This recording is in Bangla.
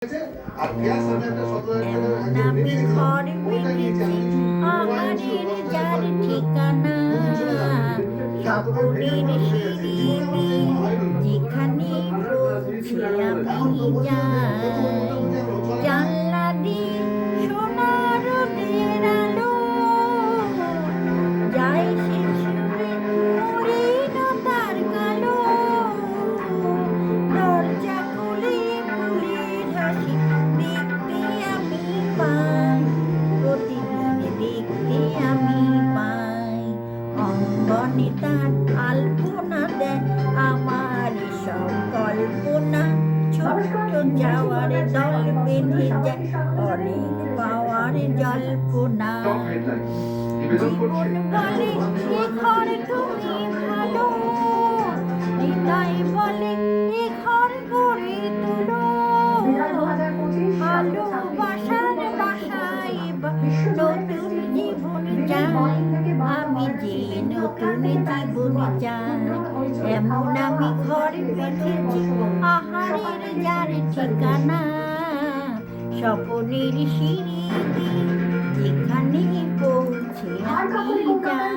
এমন আমি ঘর পেতেছি আহারের যার ঠিকানা, স্বপ্নের সিঁড়ি যেখানে পৌঁছে আমি যাই। জানলা দিয়ে সোনার রোদের আলো যাই সে সুরে মলিনতার কালো। দরজা খুলে ফুলের হাসি দেখতে আমি পাই, প্রতিদিন দেখতে আমি পাই। অঙ্গনে তার আলপনা দেয় আমার সব কল্পনা। ছোট্ট যাওয়ার দল বেঁধে যায় অনেক পাওয়ার জল্পনা। জীবন বলে এ ঘর তুমি ভালো, হৃদয় বলে এ ঘর গড়ে তোলো। ভালোবাসার বাসায় নতুন জীবন চাই, আমি যে নতুন জীবন চাই। এমন আমি ঘর পেতেছি আহারের যার ঠিকানা, স্বপ্নের সিঁড়ি যেখানে পৌঁছে আমি যাই।